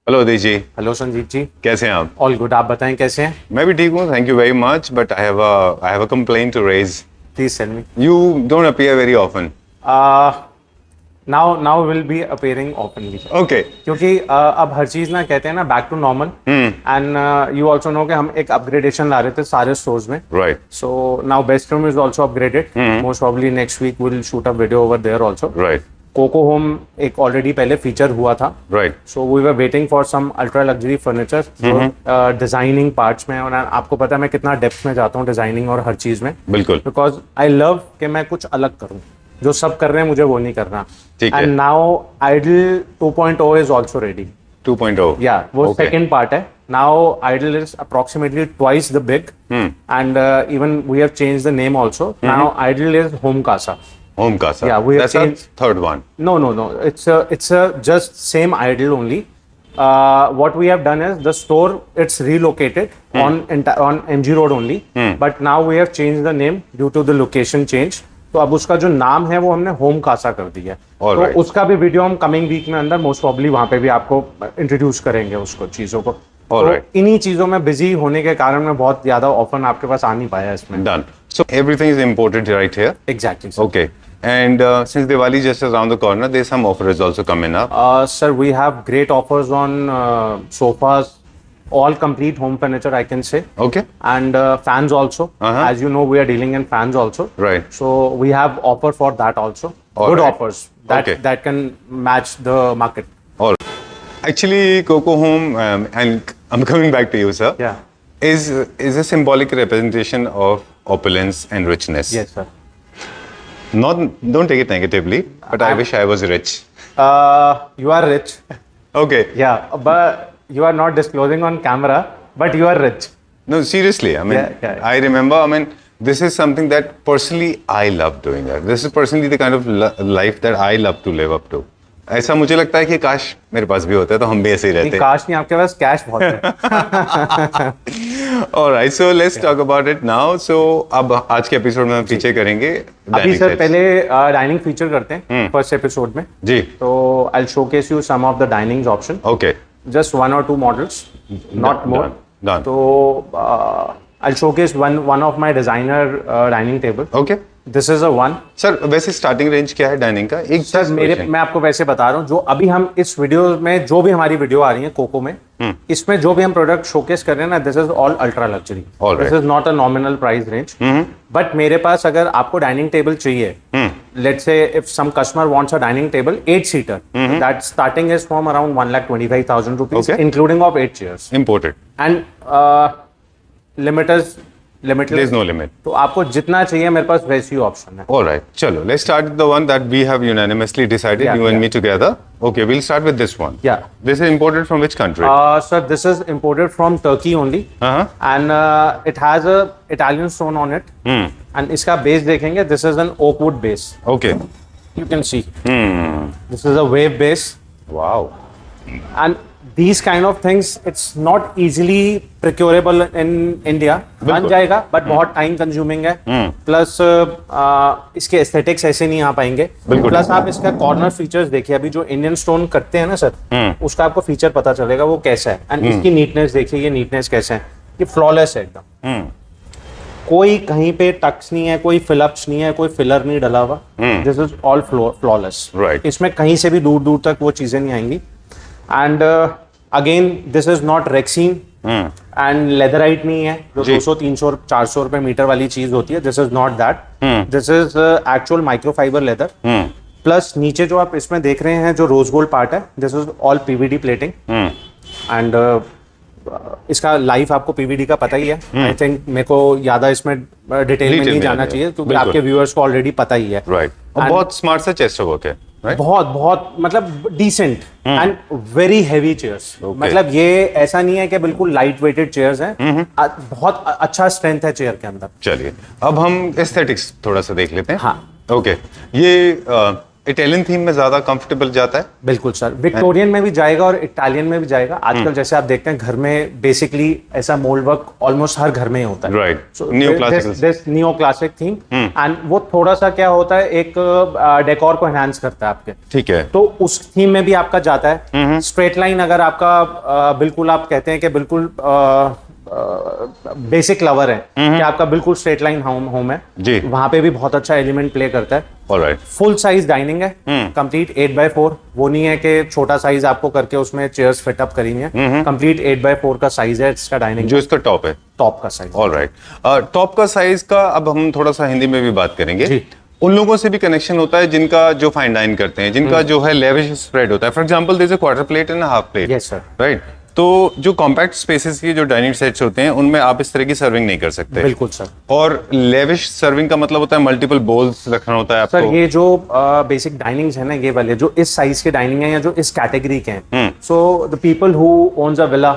Hello उदय जी। Hello Sanjeet जी। कैसे हैं आप? ऑल गुड, आप बताएं कैसे हैं? मैं भी ठीक हूँ, thank you very much, but I have a complaint to raise. Please tell me. You don't appear very often. Now will be appearing openly. Okay. क्योंकि अब हर चीज ना कहते हैं ना back to normal, and you also know कि हम एक अपग्रेडेशन ला रहे थे सारे स्टोर्स में। Right. So now best room is also upgraded. Most probably next week will shoot a video over there also. Right. Coco Home एक already पहले feature हुआ था। Right. So we were waiting for some ultra luxury furniture जो designing parts में, और आपको पता है मैं कितना डेप्थ में जाता हूँ डिजाइनिंग और हर चीज में, बिल्कुल। बिकॉज आई लव कि मैं कुछ अलग करूँ, जो सब कर रहे हैं मुझे वो नहीं करना। ठीक है। And now idle 2.0 is also ready. 2.0 या वो Okay. सेकेंड पार्ट है। Now idle is approximately twice the big, and even we have change the name also. Now idle is home casa. Home casa. Yeah, we have That's our changed- third one. No. It's a just same idol only. What we have done is the store it's relocated on MG Road only. But now we have changed the name due to the location change. तो अब उसका जो नाम है वो हमने home Kasa कर दिया है। All तो right. उसका भी वीडियो हम कमिंग वीक में अंदर मोस्ट प्रॉब्ली वहां पे भी आपको इंट्रोड्यूस करेंगे उसको चीजों को। All तो right. इन्हीं चीजों में बिजी होने के कारण मैं बहुत ज्यादा ऑफन आपके पास आ नहीं पाया इसमें। Done. So everything is imported right here. Exactly. Okay. And since Diwali just around the corner, there's some offers also coming up. Sir, we have great offers on sofas, all complete home furniture, I can say, Okay. and fans also. As you know, we are dealing in fans also. Right. So we have offer for that also. All Good right. offers that Okay. that can match the market. All right. Actually, Coco Home, and I'm coming back to you, sir. Yeah. Is a symbolic representation of opulence and richness. Yes, sir. Don't take it negatively, but I wish I was rich. You are rich. Okay. Yeah, but you are not disclosing on camera. But you are rich. No, seriously. I mean, Yeah. I remember. I mean, this is something that personally I love doing. That this is personally the kind of life that I love to live up to. ऐसा मुझे लगता है कि काश मेरे पास भी होता है तो हम भी ऐसे ही रहते। काश नहीं, आपके पास कैश बहुत है। Alright, so let's talk about it now. So अब आज के एपिसोड में हम फीचर करेंगे अभी dining सर sets. पहले डाइनिंग फीचर करते हैं फर्स्ट एपिसोड में। जी। तो I showcase you some of the dining option, Okay. just one or two models, not more. Done. So I'll showcase one of my designer dining table. Okay. This is a one. Sir वैसे starting range क्या है dining का? एक sir मैं आपको वैसे बता रहा हूँ, जो अभी हम इस वीडियो में जो भी हमारी वीडियो आ रही है कोको में, इसमें जो भी हम प्रोडक्ट शोकेस कर रहे हैं ना, this is all ultra luxury. All right. This is not a nominal price range. But मेरे पास अगर आपको डाइनिंग टेबल चाहिए, let's say if some customer wants a dining table 8-seater, that starting is from around 1,25,000 rupees, Okay. including of 8 chairs. Imported. And limitless. There's no limit. तो आपको जितना चाहिए मेरे पास वैसी ऑप्शन है। All right. चलो, let's start with the one that we have unanimously decided, Yeah, you and yeah. me together. Okay, we'll start with this one. Yeah. This is imported from which country? Sir, this is imported from Turkey only, and it has a Italian stone on it. And इसका base देखेंगे, this is an oak wood base. Okay. You can see. This is a wave base, Wow. and these kind of things it's not easily procurable in India. बन जाएगा, but बहुत time consuming है. Plus इसके aesthetics ऐसे नहीं आ पाएंगे. Plus आप इसका corner features देखिए, अभी जो Indian stone करते हैं ना सर, उसका आपको फीचर पता चलेगा वो कैसा है. And इसकी neatness देखिए, ये neatness कैसा है, ये flawless है एकदम. कोई कहीं पे टक्स नहीं है, कोई फिलअप्स नहीं है, कोई फिलर नहीं डला हुआ. This is all flawless. Right. इसमें कहीं से भी दूर दूर तक वो चीजें नहीं आएंगी. And again this is not rexine and leatherette नहीं है जो 200 300 400 रुपए मीटर वाली चीज होती है. This is not that. This is actual microfibre leather. Plus नीचे जो आप इसमें देख रहे हैं जो रोज गोल्ड पार्ट है, this is all PVD plating. And इसका लाइफ आपको पीवीडी का पता ही है. आई थिंक मेरे को ज्यादा इसमें डिटेल में नहीं जाना चाहिए क्योंकि आपके व्यूअर्स को ऑलरेडी पता ही है. राइट. और बहुत स्मार्ट सा चेस्ट वर्क है. Right? बहुत मतलब decent and very heavy chairs. मतलब ये ऐसा नहीं है कि बिल्कुल लाइट वेटेड चेयर्स हैं. बहुत अच्छा स्ट्रेंथ है चेयर के अंदर. चलिए अब हम एस्थेटिक्स थोड़ा सा देख लेते हैं. हाँ. ओके. ये इटालियन थीम में ज्यादा कंफर्टेबल जाता है। बिल्कुल सर, विक्टोरियन में भी जाएगा और इटालियन में भी जाएगा। आजकल जैसे आप देखते हैं घर में बेसिकली ऐसा मोल्ड वर्क ऑलमोस्ट हर घर में ही होता है। Right, new classical, neo classic theme, and वो थोड़ा सा क्या होता है, एक डेकोर को एनहांस करता है आपके। ठीक है, तो उस थीम में भी आपका जाता है। स्ट्रेट लाइन अगर आपका बिल्कुल आप कहते हैं कि बिल्कुल बेसिक लवर है कि आपका बिल्कुल स्ट्रेट लाइन होम है जी, वहां पे भी बहुत अच्छा एलिमेंट प्ले करता है। ऑलराइट, फुल साइज डाइनिंग है, कंप्लीट 8x4, वो नहीं है कि छोटा साइज आपको करके उसमें चेयर्स फिटअप करेंगे। कंप्लीट 8x4 का साइज है इसका डाइनिंग, जो इसका टॉप है, टॉप का साइज। ऑलराइट, टॉप का साइज का अब हम थोड़ा सा हिंदी में भी बात करेंगे जी। उन लोगों से भी कनेक्शन होता है जिनका जो फाइन डाइन करते हैं, जिनका जो है लेविश स्प्रेड होता है। For example there is a quarter plate and half plate, yes sir, right. तो जो कॉम्पैक्ट स्पेसेस की जो डाइनिंग सेट्स होते हैं उनमें आप इस तरह की सर्विंग नहीं कर सकते। बिल्कुल सर। और लेविश सर्विंग का मतलब होता है मल्टीपल बोल्स रखना होता है आपको। सर ये जो बेसिक डाइनिंग्स है ना, ये वाले जो इस साइज के डाइनिंग है या जो इस कैटेगरी के हैं, so the people who owns a villa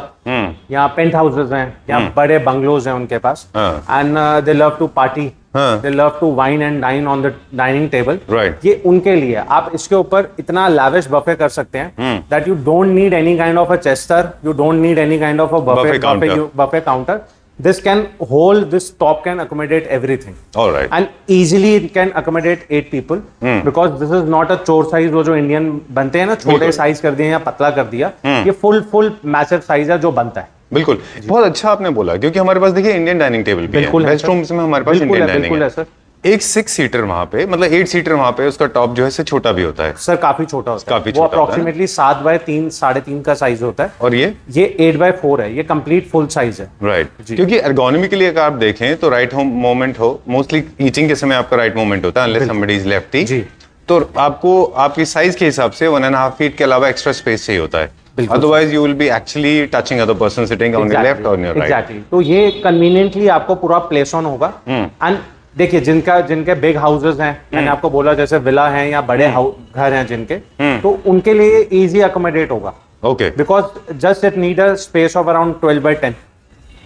या पेंट हाउसेस हैं या बड़े बंगलोज हैं उनके पास, and they love to party, they love to wine and dine on the dining table, right, ये उनके लिए आप इसके ऊपर इतना lavish buffet कर सकते हैं that you don't need any kind of a chester, you don't need any kind of a buffet counter. This can hold, this top can accommodate everything, all right, and easily it can accommodate 8 people, because this is not a chore size, वो जो Indian बनते हैं ना, छोटे size कर दिए या पतला कर दिया, ये फुल मैसिव साइज है जो बनता है। बिल्कुल, बहुत अच्छा आपने बोला, क्योंकि हमारे पास देखिए इंडियन डाइनिंग टेबल भी है, बेस्ट रूम्स में हमारे पास इंडियन डाइनिंग है सर। एक 6 सीटर वहां पे, मतलब 8 सीटर वहां पे, उसका टॉप जो है से छोटा भी होता है सर, काफी छोटा होता है, काफी वो अप्रोक्सीमेटली 7x3 3.5 का साइज होता है। और ये 8x4 है, ये कंप्लीट फुल साइज है, राइट, क्योंकि एर्गोनॉमी के लिए अगर आप देखें तो राइट मोमेंट हो, मोस्टली ईटिंग के समय आपका राइट मोमेंट होता है, अनलेस समबडी इज लेफ्टी, तो आपको आपकी साइज के हिसाब से 1.5 फीट के अलावा एक्स्ट्रा स्पेस चाहिए होता है, otherwise you will be actually touching other person sitting on your left or on your right. Exactly. तो ये कन्वीनियंटली आपको पूरा प्लेस ऑन होगा। एंड देखिए जिनके बिग हाउसेस हैं, मैंने आपको बोला जैसे विला हैं या बड़े घर हैं जिनके, तो उनके लिए इजी अकोमोडेट होगा। Okay, because just it need a space of around 12x10।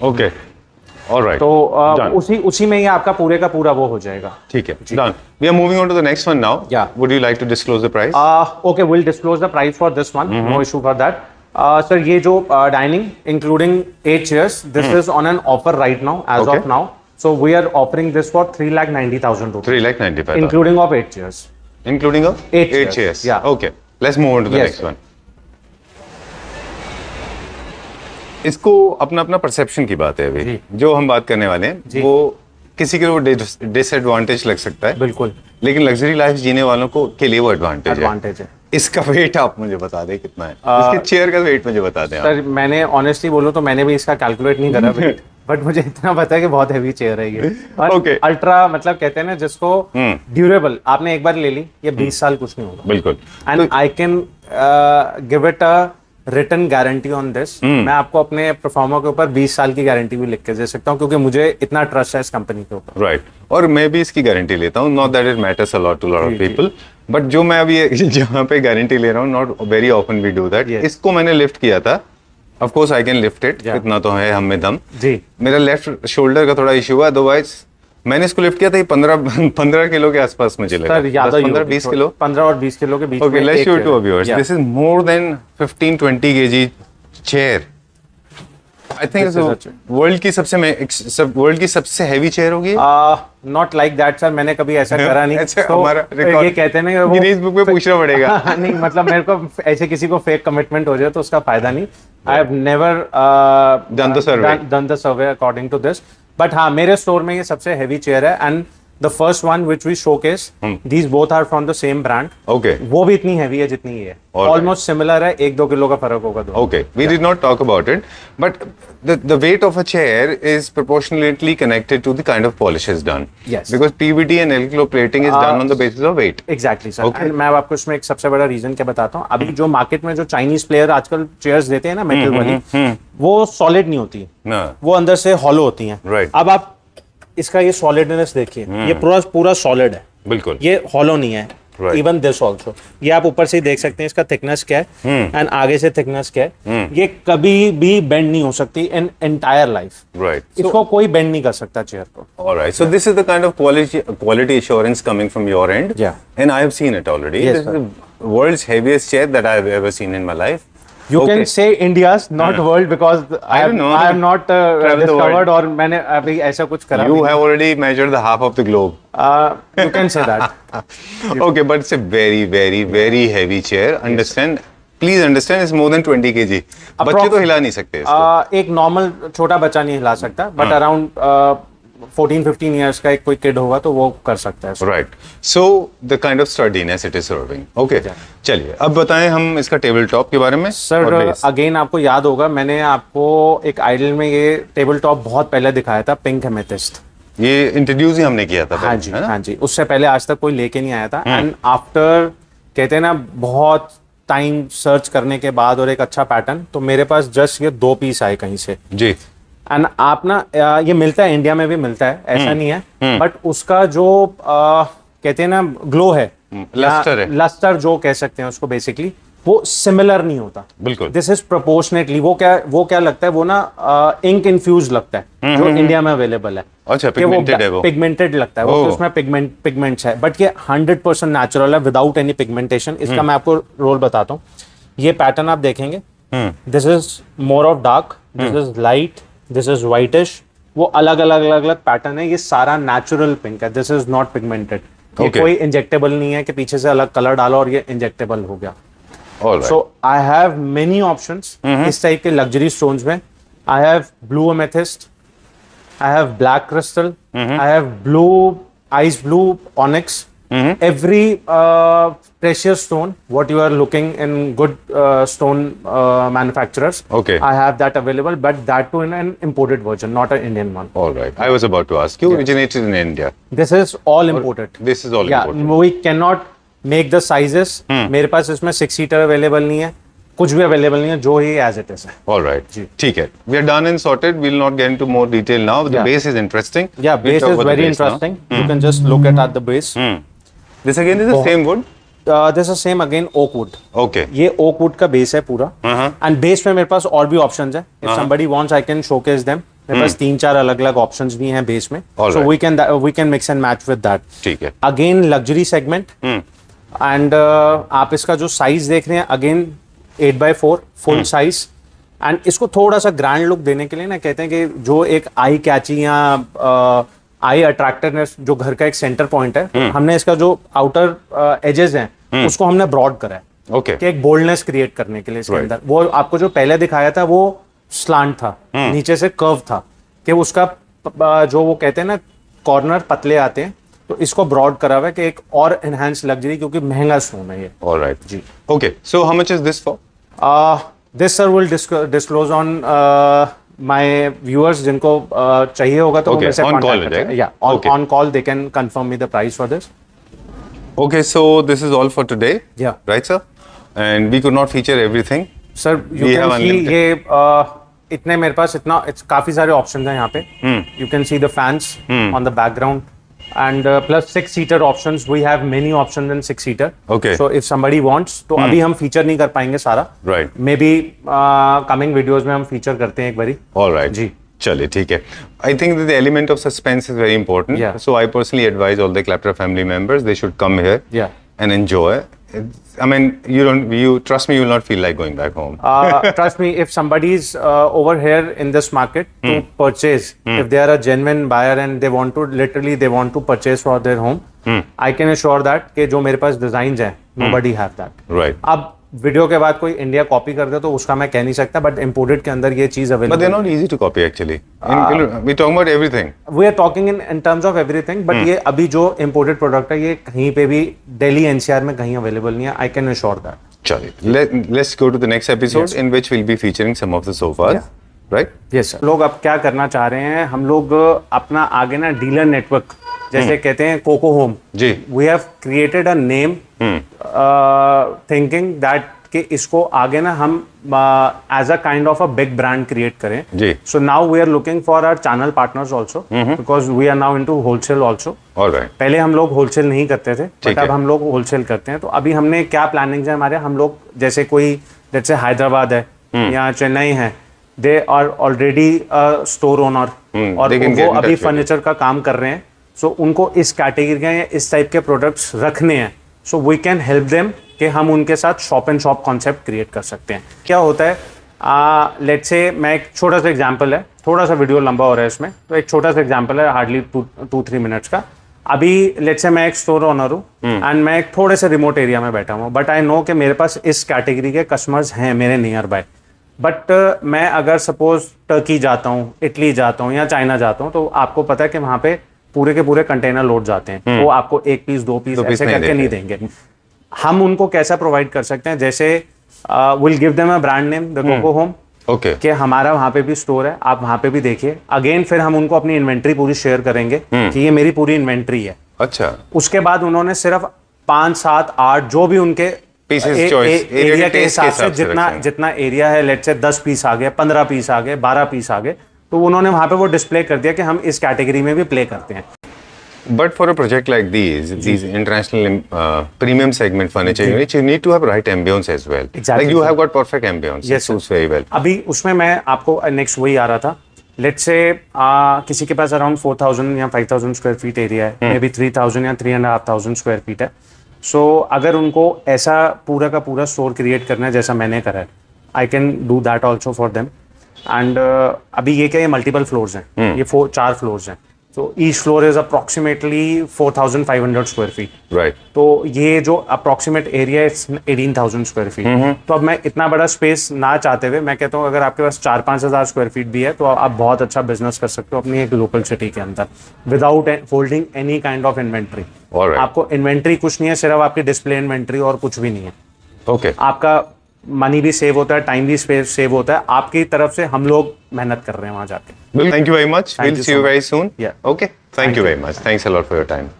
Okay, alright, तो उसी में ही आपका पूरे का पूरा वो हो जाएगा। ठीक है, done. We are moving on to the next one now. या would you like to disclose the price? Okay, will disclose the price for this one, no issue for that. Sir ये जो dining including 8 chairs, this is on an offer right now, as of now, so we are offering this for 3,90,000 rupees, 3,95,000, including of 8 chairs, including of 8 chairs. Yeah. Okay, let's move on to the Yes, next one. इसको अपना अपना perception की बात है अभी, जो हम बात करने वाले हैं वो किसी के लिए डिसएडवांटेज लग सकता है, बिल्कुल, लेकिन लग्जरी लाइफ जीने वालों को के लिए वो एडवांटेज है। इसका वेट आप मुझे बता दें कितना है, इसके चेयर का वेट मुझे बता दें। सर मैंने ऑनेस्टली बोलूं तो मैंने भी इसका कैलकुलेट नहीं करा वेट, बट मुझे इतना पता है कि बहुत हैवी चेयर है ये। Okay. अल्ट्रा मतलब कहते हैं ना जिसको ड्यूरेबल, आपने एक बार ले ली, ये 20 साल कुछ नहीं होगा। बिल्कुल, and I can give it a written guarantee on this. मैं आपको अपने परफॉर्मर के ऊपर 20 साल की गारंटी भी लिख के दे सकता हूँ, क्योंकि मुझे इतना ट्रस्ट है इस कंपनी के ऊपर। राइट, और मैं भी इसकी गारंटी लेता हूँ, not that it matters a lot to lot of people, but जो मैं अभी जहाँ पे गारंटी ले रहा हूँ, not very often we do that. इसको मैंने लिफ्ट किया था, of course I can lift it, इतना तो है हम में दम जी। मेरा लेफ्ट शोल्डर का थोड़ा इशू है, अदरवाइज मैंने इसको लिफ्ट किया था, ये 15 किलो के आसपास मुझे लगा, 15-20 किलो, 15 और 20 किलो के बीच में। Okay, let's show to viewers, this is more than 15-20 kg chair. I think world की सबसे हैवी चेयर होगी। नॉट लाइक दैट सर, मैंने कभी ऐसा करा नहीं। अच्छा, तो हमारा रिकॉर्ड ये कहते हैं ना वो गिनीज बुक में पूछना पड़ेगा। नहीं मतलब मेरे को ऐसे किसी को फेक कमिटमेंट हो जाए तो उसका फायदा नहीं। I have never done the survey according to this, but हाँ मेरे स्टोर में ये सबसे हैवी चेयर है। And the first one which we showcase, these both are from the same brand. Okay, वो भी इतनी हैवी है जितनी ये है, ऑलमोस्ट सिमिलर है, 1-2 किलो का फर्क होगा। Okay, we did not talk about it, but the weight of a chair is proportionately connected to the kind of polish is done. Yes. Because PVD and electroplating is done on the basis of weight. Exactly sir. Okay. मैं आपको इसमें एक सबसे बड़ा reason क्या बताता हूँ। अभी जो मार्केट में जो चाइनीज प्लेयर आजकल चेयर्स देते हैं ना मेटल वाली, वो सॉलिड नहीं होती, वो अंदर से हॉलो होती हैं। Right. अब आप इसका ये सॉलिडनेस देखिए, ये पूरा सॉलिड है, बिल्कुल, ये हॉलो नहीं है। Right. इवन दिस ऑल्सो, ये आप ऊपर से ही देख सकते हैं इसका थिकनेस क्या है एंड आगे से थिकनेस क्या है। ये कभी भी बेंड नहीं हो सकती इन एंटायर लाइफ। Right. इसको कोई बेंड नहीं कर सकता चेयर को। All right. So this is the kind of quality assurance coming from your end. Yeah. And I have seen it already. Yes, This is the world's heaviest chair that I have ever seen in my life. You Okay. can say India's, not world, because I don't know. have not Travel the discovered world. और मैंने अभी ऐसा कुछ करा You भी have already measured the half of the globe. नहीं। You can say that. Okay, but it's a very, very, very heavy chair. Understand? Please understand, it's more than 20 kg. बच्चे तो हिला नहीं सकते इसको. एक नॉर्मल छोटा बच्चा नहीं हिला सकता, बट अराउंड 14-15 years का एक कोई किड होगा तो वो कर सकता है इसको। Right. So the kind of sturdiness it is serving. Okay. चलिए अब बताएं हम इसका टेबल टॉप के बारे में। सर और base. अगेन आपको याद होगा मैंने आपको एक आइडल में ये टेबल टॉप बहुत पहले दिखाया था, पिंक एमेथिस्ट। ये इंट्रोड्यूस ही हमने किया था हाँ पहले, जी, है ना? हाँ जी, उससे पहले आज तक कोई लेके नहीं आया था। एंड आफ्टर कहते हैं ना बहुत टाइम सर्च करने के बाद और एक अच्छा पैटर्न, तो मेरे पास जस्ट ये 2 पीस आए कहीं से। जी। एंड आप ना ये मिलता है, इंडिया में भी मिलता है, ऐसा नहीं है, बट उसका जो कहते हैं ना ग्लो है, लस्टर है। लस्टर जो कह सकते हैं उसको, बेसिकली वो सिमिलर नहीं होता। बिल्कुल। दिस इज प्रोपोर्शनेटली, वो क्या लगता है, वो ना इंक इन्फ्यूज लगता है जो इंडिया में अवेलेबल है। अच्छा, कि वो पिगमेंटेड है वो। पिगमेंटेड लगता है वो, कि उसमें पिगमेंट्स है, बट ये 100% नेचुरल है विदाउट एनी पिगमेंटेशन। इसका मैं आपको रोल बताता हूँ। ये पैटर्न आप देखेंगे, this is more of dark, this is light, this is whitish, वो अलग अलग पैटर्न है। ये सारा नेचुरल पिंक है, दिस इज नॉट पिगमेंटेड। ये Okay. कोई इंजेक्टेबल नहीं है कि पीछे से अलग कलर डालो और ये इंजेक्टेबल हो गया। All right. So I have many options इस टाइप के लग्जरी स्टोन्स में। I have blue amethyst, I have black crystal, I have ice blue onyx. Every precious stone what you are looking in good stone manufacturers, Okay. I have that available, but that too in an imported version, not an Indian one. All right. I was about to ask you, originated in India. This is all imported. This is all Yeah, imported. we cannot make the sizes. मेरे पास इसमें 6 seater available नहीं है, कुछ भी available नहीं है, जो ही as it is है। All right. ठीक है. We are done and sorted. We'll not get into more detail now. The Yeah. base is interesting. Yeah, We'll base talk is about the very base now. interesting. You can just look at the base. This again is the same wood. This is same again oak wood. Okay. ये oak wood का base है पूरा, and base में मेरे पास और भी options है। If somebody wants, I can showcase them. मेरे पास 3-4 अलग-अलग ऑप्शंस भी हैं बेस में, All so right. we can mix and match with that. ठीक है. अगेन लग्जरी सेगमेंट, एंड आप इसका जो साइज देख रहे हैं again 8x4 full size, and इसको थोड़ा सा ग्रैंड लुक देने के लिए ना कहते हैं कि जो एक आई कैची या आई अट्रैक्टिवनेस जो घर का एक सेंटर पॉइंट है, हमने इसका जो आउटर एजेस हैं उसको हमने ब्रॉड करा है। Okay. कि एक बोल्डनेस क्रिएट करने के लिए इसके अंदर। वो आपको जो पहले दिखाया था वो स्लांट था, नीचे से कर्व था, कि उसका जो वो कहते हैं ना कॉर्नर पतले आते हैं, तो इसको ब्रॉड करा हुआ है कि एक और एनहांस लग्जरी, क्योंकि महंगा स्टोन है ये। All right. जी। Okay. So how much is this for? This sir will disclose on my viewers, जिनको चाहिए होगा तो वो Okay, मेरे से on contact call, कर सकते हैं। right? Yeah, Okay. on call they can confirm me the price for this. Okay. So this is all for today. Yeah. Right, sir? And we could not feature everything. Sir you We can have see unlimited. ये इतने मेरे पास इतना काफी सारे options हैं यहाँ पे। You can see the fans on the background, and plus 6 seater options, we have many options in 6 seater. Okay. So if somebody wants, तो अभी हम फीचर नहीं कर पाएंगे सारा, Right. May be coming videos में हम फीचर करते हैं एक बारी। All right. जी। चलिए ठीक है. I think that the element of suspense is very important. Yeah. So I personally advise all the Claptra family members, they should come here Yeah. and enjoy. I mean, you trust me, you will not feel like going back home. Trust me, if somebody's over here in this market to purchase, if they are a genuine buyer and they want to purchase for their home, I can assure that कि जो मेरे पास designs हैं, nobody have that. Right. अब video के बाद कोई India copy कर दे तो उसका मैं कह नहीं सकता, बट इम्पोर्टेड के अंदर ये चीज But they're available. not easy to copy actually. We're talking about everything. We are talking in terms of everything, but ये अभी जो इम्पोर्टेड प्रोडक्ट है ये कहीं पे भी दिल्ली एनसीआर में कहीं अवेलेबल नहीं है। I can assure that. चलिए. Let's go to the next episode in which we'll be featuring some of the sofas. Yeah. Right? Yes sir. लोग अब क्या करना चाह रहे हैं, हम लोग अपना आगे ना डीलर नेटवर्क, जैसे कहते हैं कोको होम, जी. We have created a name thinking that कि इसको आगे ना हम as a kind of a big brand create करें जी। So now we are looking for our channel partners also because we are now into wholesale also. Alright. पहले हम लोग होलसेल नहीं करते थे बट है। अब हम लोग होलसेल करते हैं। तो अभी हमने क्या प्लानिंग्स है हमारे, हम लोग जैसे कोई जैसे हैदराबाद है या चेन्नई है, they are already store owner और they can get वो in अभी touch with फर्नीचर का काम कर रहे हैं। सो उनको इस कैटेगरी के या इस टाइप के प्रोडक्ट्स रखने हैं, so we can help them कि हम उनके साथ shop and shop concept create कर सकते हैं। क्या होता है, लेट्स से मैं एक छोटा सा एग्जांपल है, थोड़ा सा वीडियो लंबा हो रहा है इसमें, तो एक छोटा सा एग्जांपल है हार्डली 2-3 मिनट्स का। अभी लेट्स से मैं एक स्टोर ओनर हूँ एंड मैं एक थोड़े से रिमोट एरिया में बैठा हूँ, बट आई नो कि मेरे पास इस कैटेगरी के कस्टमर्स हैं मेरे नियर बाय। बट मैं अगर सपोज टर्की जाता हूँ, इटली जाता हूँ या चाइना जाता हूँ, तो आपको पता है कि वहाँ पे पूरे के पूरे कंटेनर लोड जाते हैं, वो आपको 1 पीस 2 पीस ऐसे करके नहीं देंगे। हम उनको कैसा प्रोवाइड कर सकते हैं, जैसे will give them a brand name the Coco Home, okay, कि हमारा वहाँ पे भी स्टोर है, आप वहाँ पे भी देखिए। अगेन फिर हम उनको अपनी इन्वेंट्री पूरी शेयर करेंगे कि ये मेरी पूरी इन्वेंट्री है। अच्छा। उसके बाद उन्होंने सिर्फ 5, 7, 8 जो भी उनके पीसेस चॉइस एरिया के हिसाब से जितना एरिया है, लेट्स से 10 पीस आ गए, 15 पीस आ गए, 12 पीस आ गए, तो उन्होंने वहाँ पे वो डिस्प्ले कर दिया कि हम इस कैटेगरी में भी प्ले करते हैं। But for a project like these international premium segment furniture units, you need to have right ambience as well. Exactly. Like you have got perfect ambience. Yes, it suits very well. अभी उसमें मैं आपको next वही आ रहा था, let's say किसी के पास around 4000 या 5000 स्क्वायर फीट एरिया है, मे बी 3000 या 3500 स्क्वायर फीट है। सो अगर उनको ऐसा पूरा का पूरा स्टोर क्रिएट करना है जैसा मैंने करा है, I can do that also for them. And अभी ये क्या, ये मल्टीपल फ्लोर्स हैं, ये 4 फ्लोर्स हैं, तो each floor is approximately 4500 square feet. Right. तो ये जो अप्रॉक्सीमेट एरिया है 18000 स्क्वायर फीट। तो अब मैं इतना बड़ा स्पेस ना चाहते हुए मैं कहता हूँ अगर आपके पास 4-5 हज़ार स्क्वायर फीट भी है तो आप बहुत अच्छा बिजनेस कर सकते हो अपनी एक लोकल सिटी के अंदर without holding any kind of inventory. आपको इन्वेंट्री कुछ नहीं है, सिर्फ आपकी डिस्प्ले इन्वेंट्री और कुछ भी नहीं है। ओके। आपका मनी भी सेव होता है, टाइम भी सेव होता है, आपकी तरफ से हम लोग मेहनत कर रहे हैं वहां जाके। Thank you very much. We'll see you very soon. Yeah. Okay. Thank you very much. Thanks a lot for your time.